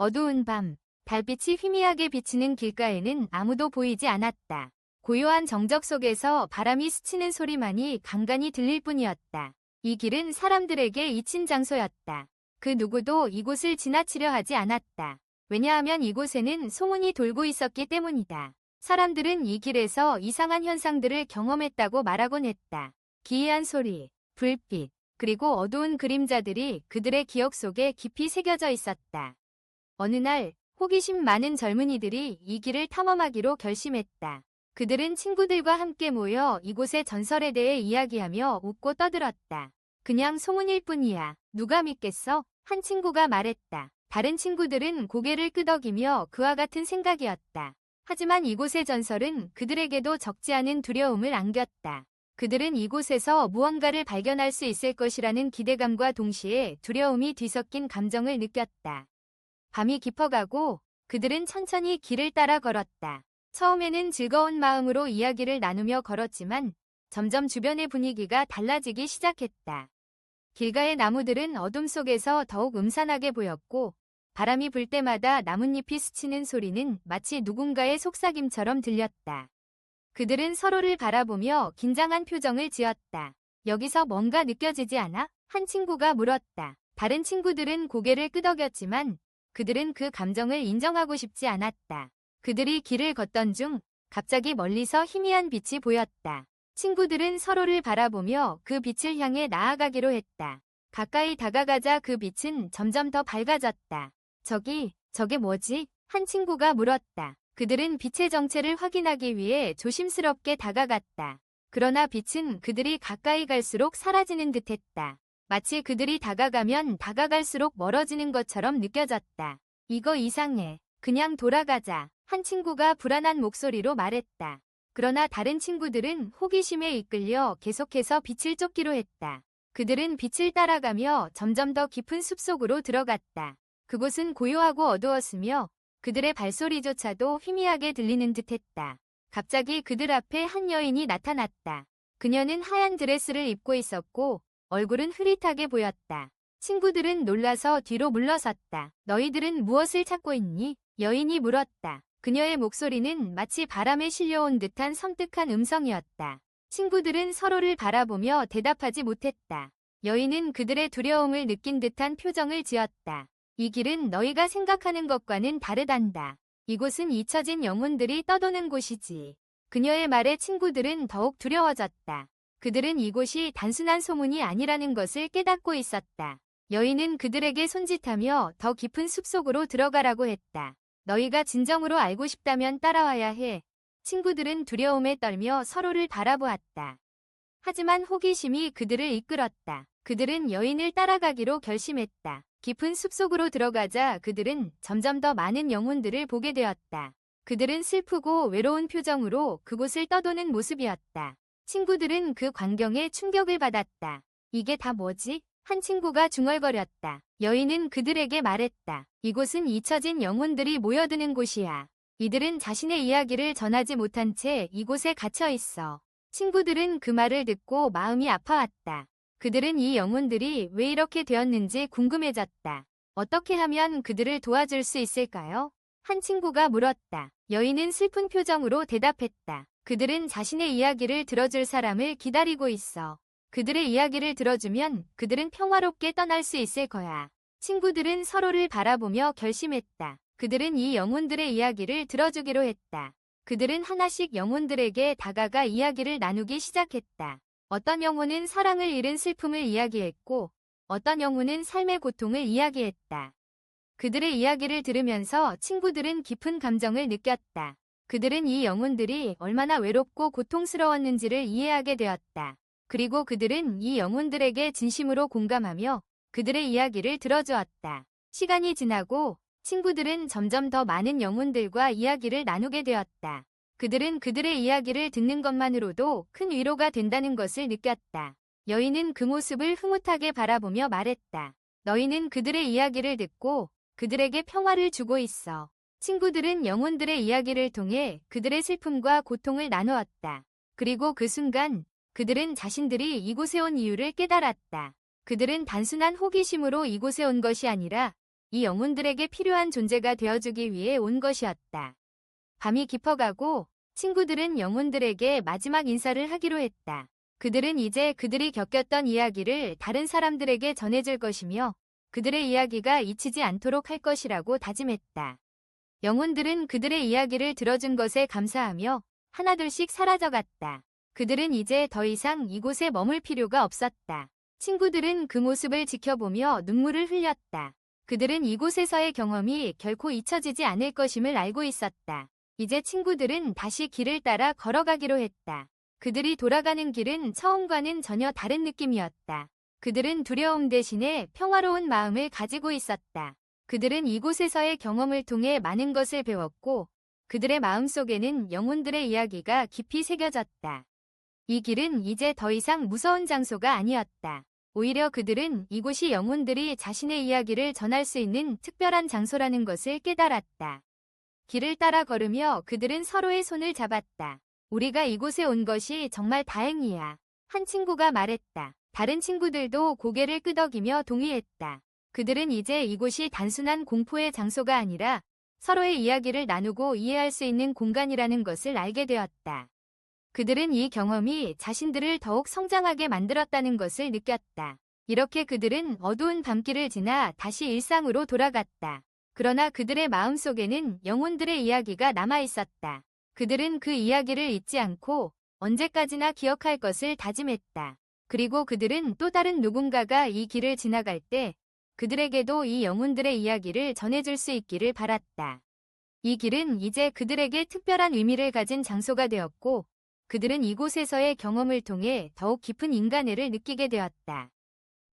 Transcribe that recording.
어두운 밤, 달빛이 희미하게 비치는 길가에는 아무도 보이지 않았다. 고요한 정적 속에서 바람이 스치는 소리만이 간간히 들릴 뿐이었다. 이 길은 사람들에게 잊힌 장소였다. 그 누구도 이곳을 지나치려 하지 않았다. 왜냐하면 이곳에는 소문이 돌고 있었기 때문이다. 사람들은 이 길에서 이상한 현상들을 경험했다고 말하곤 했다. 기이한 소리, 불빛, 그리고 어두운 그림자들이 그들의 기억 속에 깊이 새겨져 있었다. 어느 날 호기심 많은 젊은이들이 이 길을 탐험하기로 결심했다. 그들은 친구들과 함께 모여 이곳의 전설에 대해 이야기하며 웃고 떠들었다. 그냥 소문일 뿐이야. 누가 믿겠어? 한 친구가 말했다. 다른 친구들은 고개를 끄덕이며 그와 같은 생각이었다. 하지만 이곳의 전설은 그들에게도 적지 않은 두려움을 안겼다. 그들은 이곳에서 무언가를 발견할 수 있을 것이라는 기대감과 동시에 두려움이 뒤섞인 감정을 느꼈다. 밤이 깊어가고 그들은 천천히 길을 따라 걸었다. 처음에는 즐거운 마음으로 이야기를 나누며 걸었지만 점점 주변의 분위기가 달라지기 시작했다. 길가의 나무들은 어둠 속에서 더욱 음산하게 보였고 바람이 불 때마다 나뭇잎이 스치는 소리는 마치 누군가의 속삭임처럼 들렸다. 그들은 서로를 바라보며 긴장한 표정을 지었다. 여기서 뭔가 느껴지지 않아? 한 친구가 물었다. 다른 친구들은 고개를 끄덕였지만 그들은 그 감정을 인정하고 싶지 않았다. 그들이 길을 걷던 중 갑자기 멀리서 희미한 빛이 보였다. 친구들은 서로를 바라보며 그 빛을 향해 나아가기로 했다. 가까이 다가가자 그 빛은 점점 더 밝아졌다. 저게 뭐지? 한 친구가 물었다. 그들은 빛의 정체를 확인하기 위해 조심스럽게 다가갔다. 그러나 빛은 그들이 가까이 갈수록 사라지는 듯했다. 마치 그들이 다가가면 다가갈수록 멀어지는 것처럼 느껴졌다. 이거 이상해. 그냥 돌아가자. 한 친구가 불안한 목소리로 말했다. 그러나 다른 친구들은 호기심에 이끌려 계속해서 빛을 쫓기로 했다. 그들은 빛을 따라가며 점점 더 깊은 숲속으로 들어갔다. 그곳은 고요하고 어두웠으며 그들의 발소리조차도 희미하게 들리는 듯했다. 갑자기 그들 앞에 한 여인이 나타났다. 그녀는 하얀 드레스를 입고 있었고 얼굴은 흐릿하게 보였다. 친구들은 놀라서 뒤로 물러섰다. 너희들은 무엇을 찾고 있니? 여인이 물었다. 그녀의 목소리는 마치 바람에 실려온 듯한 섬뜩한 음성이었다. 친구들은 서로를 바라보며 대답하지 못했다. 여인은 그들의 두려움을 느낀 듯한 표정을 지었다. 이 길은 너희가 생각하는 것과는 다르단다. 이곳은 잊혀진 영혼들이 떠도는 곳이지. 그녀의 말에 친구들은 더욱 두려워졌다. 그들은 이곳이 단순한 소문이 아니라는 것을 깨닫고 있었다. 여인은 그들에게 손짓하며 더 깊은 숲속으로 들어가라고 했다. 너희가 진정으로 알고 싶다면 따라와야 해. 친구들은 두려움에 떨며 서로를 바라보았다. 하지만 호기심이 그들을 이끌었다. 그들은 여인을 따라가기로 결심했다. 깊은 숲속으로 들어가자 그들은 점점 더 많은 영혼들을 보게 되었다. 그들은 슬프고 외로운 표정으로 그곳을 떠도는 모습이었다. 친구들은 그 광경에 충격을 받았다. 이게 다 뭐지? 한 친구가 중얼거렸다. 여인은 그들에게 말했다. 이곳은 잊혀진 영혼들이 모여드는 곳이야. 이들은 자신의 이야기를 전하지 못한 채 이곳에 갇혀 있어. 친구들은 그 말을 듣고 마음이 아파왔다. 그들은 이 영혼들이 왜 이렇게 되었는지 궁금해졌다. 어떻게 하면 그들을 도와줄 수 있을까요? 한 친구가 물었다. 여인은 슬픈 표정으로 대답했다. 그들은 자신의 이야기를 들어줄 사람을 기다리고 있어. 그들의 이야기를 들어주면 그들은 평화롭게 떠날 수 있을 거야. 친구들은 서로를 바라보며 결심했다. 그들은 이 영혼들의 이야기를 들어주기로 했다. 그들은 하나씩 영혼들에게 다가가 이야기를 나누기 시작했다. 어떤 영혼은 사랑을 잃은 슬픔을 이야기했고 어떤 영혼은 삶의 고통을 이야기했다. 그들의 이야기를 들으면서 친구들은 깊은 감정을 느꼈다. 그들은 이 영혼들이 얼마나 외롭고 고통스러웠는지를 이해하게 되었다. 그리고 그들은 이 영혼들에게 진심으로 공감하며 그들의 이야기를 들어주었다. 시간이 지나고 친구들은 점점 더 많은 영혼들과 이야기를 나누게 되었다. 그들은 그들의 이야기를 듣는 것만으로도 큰 위로가 된다는 것을 느꼈다. 여인은 그 모습을 흐뭇하게 바라보며 말했다. 너희는 그들의 이야기를 듣고 그들에게 평화를 주고 있어. 친구들은 영혼들의 이야기를 통해 그들의 슬픔과 고통을 나누었다. 그리고 그 순간 그들은 자신들이 이곳에 온 이유를 깨달았다. 그들은 단순한 호기심으로 이곳에 온 것이 아니라 이 영혼들에게 필요한 존재가 되어주기 위해 온 것이었다. 밤이 깊어가고 친구들은 영혼들에게 마지막 인사를 하기로 했다. 그들은 이제 그들이 겪었던 이야기를 다른 사람들에게 전해줄 것이며 그들의 이야기가 잊히지 않도록 할 것이라고 다짐했다. 영혼들은 그들의 이야기를 들어준 것에 감사하며 하나둘씩 사라져갔다. 그들은 이제 더 이상 이곳에 머물 필요가 없었다. 친구들은 그 모습을 지켜보며 눈물을 흘렸다. 그들은 이곳에서의 경험이 결코 잊혀지지 않을 것임을 알고 있었다. 이제 친구들은 다시 길을 따라 걸어가기로 했다. 그들이 돌아가는 길은 처음과는 전혀 다른 느낌이었다. 그들은 두려움 대신에 평화로운 마음을 가지고 있었다. 그들은 이곳에서의 경험을 통해 많은 것을 배웠고 그들의 마음속에는 영혼들의 이야기가 깊이 새겨졌다. 이 길은 이제 더 이상 무서운 장소가 아니었다. 오히려 그들은 이곳이 영혼들이 자신의 이야기를 전할 수 있는 특별한 장소라는 것을 깨달았다. 길을 따라 걸으며 그들은 서로의 손을 잡았다. 우리가 이곳에 온 것이 정말 다행이야. 한 친구가 말했다. 다른 친구들도 고개를 끄덕이며 동의했다. 그들은 이제 이곳이 단순한 공포의 장소가 아니라 서로의 이야기를 나누고 이해할 수 있는 공간이라는 것을 알게 되었다. 그들은 이 경험이 자신들을 더욱 성장하게 만들었다는 것을 느꼈다. 이렇게 그들은 어두운 밤길을 지나 다시 일상으로 돌아갔다. 그러나 그들의 마음속에는 영혼들의 이야기가 남아있었다. 그들은 그 이야기를 잊지 않고 언제까지나 기억할 것을 다짐했다. 그리고 그들은 또 다른 누군가가 이 길을 지나갈 때 그들에게도 이 영혼들의 이야기를 전해줄 수 있기를 바랐다. 이 길은 이제 그들에게 특별한 의미를 가진 장소가 되었고 그들은 이곳에서의 경험을 통해 더욱 깊은 인간애를 느끼게 되었다.